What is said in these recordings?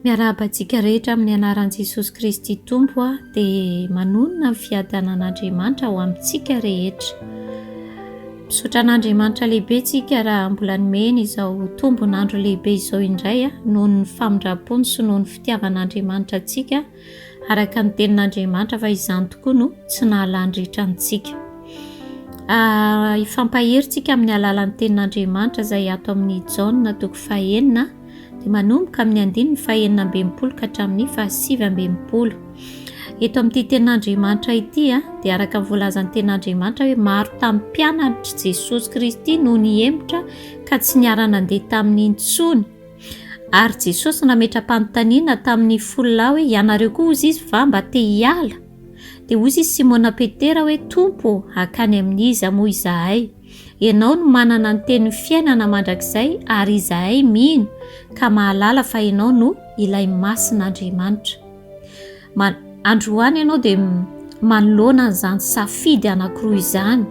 Miarabantsika rehetra amin'ny anaran'i Jesosy Kristy Tompo dia manonona ny fiadanan'Andriamanitra ho amintsika rehetra. Misaotra an'Andriamanitra lehibe tsika raha mbola nomeny izao tombon'andro lehibe izao indray noho ny famindrapony sy noho ny fitiavan'Andriamanitra antsika araka ny tenin'Andriamanitra fa izany tokoa no tsy nahalandritra antsika. Ifampaherintsika amin'ny alalan'ny tenin'Andriamanitra izay ato amin'ny JAONA toko 9 dia manomboka amin'ny 9:20 ka hatramin'ny 7:20. Eto amin'ity tenin'Andriamanitra ity dia araka ny voalazan'ny tenin'Andriamanitra hoe maro tamin'ny mpianatry Jesosy Kristy no nihemotra ka tsy niara-nandeha tamin'ny intsony. Ary Jesosy nametra-panontaniana tamin'ny folona hoe ianareo koa ozy izy va mba te hiala? Dia ozy izy Simona Petera hoe Tompo, hankany amin'iza moa izahay? Ianao no manana ny tenin'ny fiainana mandrakizay ary izahay mino, ka mahalala fa ianao no Ilay masin'Andriamanitra. Androany ianao dia manoloana an'izany safidy anankiroa izany.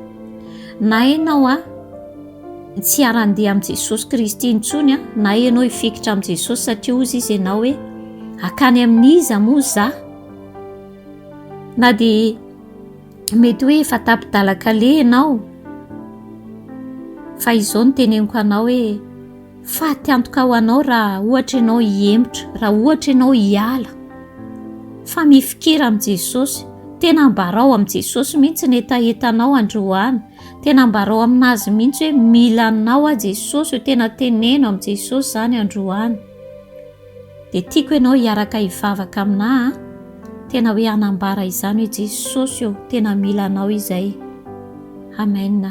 Na ianao tsy ara-ndeha amin'i Jesosy Kristy intsony na ianao hifikitra amin'i Jesosy satria ozy izy ianao hoe hankany amin'iza moa za? Na dia mety hoe efa tapidalakale ianao, fa izao no teneniko anao hoe faty antoka ho anao raha ohatra ianao hihemotra, raha ohatra ianao hiala. Fa mifikira amin'i Jesosy, tena mbarao amin'i Jesosy mihitsy ny etaetanao androany, tena mbarao aminazy mihitsy hoe mila anao Jesosy, tena teneno amin'i Jesosy zany androany. Dia tiako ianao hiaraka hivavaka aminahy, tena hoe anambara izany hoe Jesosy tena mila anao izay. Amen.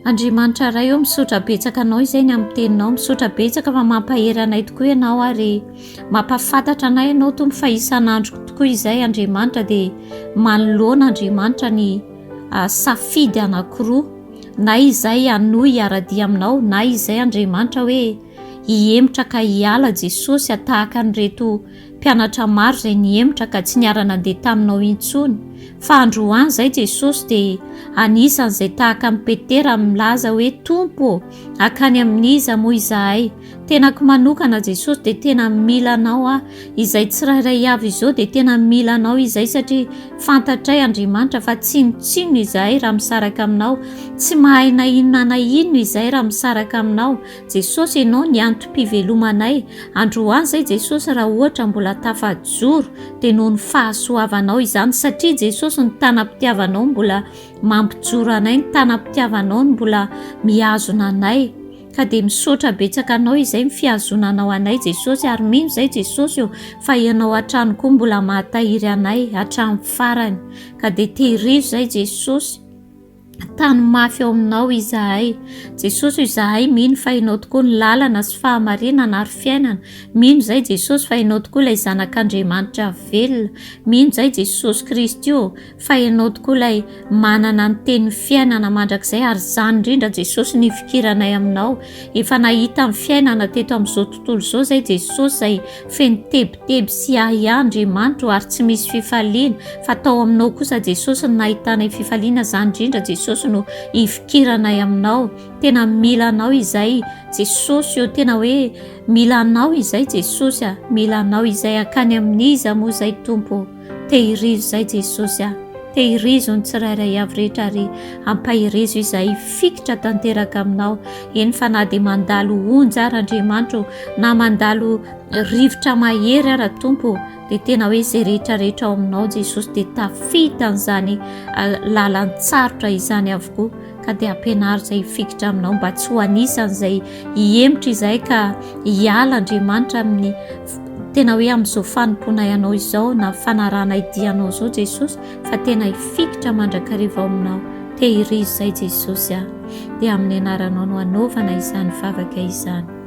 Andriamanitra ray misaotra betsaka anao izay ny amin'ny teninao, misaotra betsaka fa mampahery anay tokoa ianao ary mampafantatra anay ianao tompo fa isan'andro tokoa izay Andriamanitra dia manoloana Andriamanitra ny safidy anankiroa, na izay hanohy hiara-dia aminao, na izay Andriamanitra hoe hihemotra ka hiala Jesosy tahaka an'ireto mpianatra maro izay nihemotra ka tsy niara-nandeha taminao intsony. Fa androany izay Jesosy dia anisan'izay tahaka amin'ny Petera milaza hoe Tompo, hankany amin'iza moa izahay? Tenako manokana Jesosy dia tena mila anao izay tsirairay avy izao dia tena mila anao izay satria fantatray Andriamanitra fa tsinontsino izahay raha misaraka aminao, tsy mahay na inona na inona izahay raha misaraka aminao. Jesosy ianao ny antom-pivelomanay. Androany izay Jesosy raha ohatra mbola tafajoro dia noho ny fahasoavanao izany satria Jesosy ny tanam-pitiavanao mbola mampijoro anay, ny tanam-pitiavanao mbola mihazona anay. Ka dia misaotra betsaka anao izay mifihazonanao anay Jesosy ary mino izay Jesosy fa ianao hatrany koa mbola mahatahiry anay hatramin'ny farany. Ka dia tehirizo izay Jesosy, tany mafy ao aminao izahay. Jesosy izahay mino fa ianao tokoa ny lalana sy fahamarinana ary fiainana. Mino izay Jesosy fa ianao tokoa ilay zanak'Andriamanitra velona. Mino izay Jesosy Kristy fa ianao tokoa ilay manana ny tenin'ny fiainana mandrakizay ary izany indrindra Jesosy ny fikiranay aminao. Efa nahita ny fiainana teto amin'izao tontolo izao izay Jesosy izay feno tebiteby sy Andriamanitra ary tsy misy fifaliana, fa tao aminao kosa Jesosy ny nahitanay fifaliana, izany indrindra Jesosy no ifikiranay aminao. Tena mila anao izay Jesosy tena hoe mila anao izay Jesosy mila anao izay hankany amin'iza moa izay Tompo. Tehirizo izay Jesosy tehirizo ny tsirairay avy rehetra ary ampahirizo izay fikitra tanteraka aminao. Eny fa na dia mandalo onjy ary Andriamanitra na mandalo rivotra mahery ary Tompo dia tena hoe izay rehetrarehetra ao aminao Jesosy dia tafita n'izany lalan-tsarotra izany avokoa. Ka dia ampianaro izay fikitra aminao mba tsy ho anisan'izay hihemotra izay ka hiala Andriamanitra amin'ny tena hoe amin'izao fanompoana ianao izao na fanarana idianao izao Jesosy, fa tena hifikitra mandrakariva ao aminao. Tehirizo izay Jesosy dia amin'ny anaranao no hanaovana izany vavaka izany.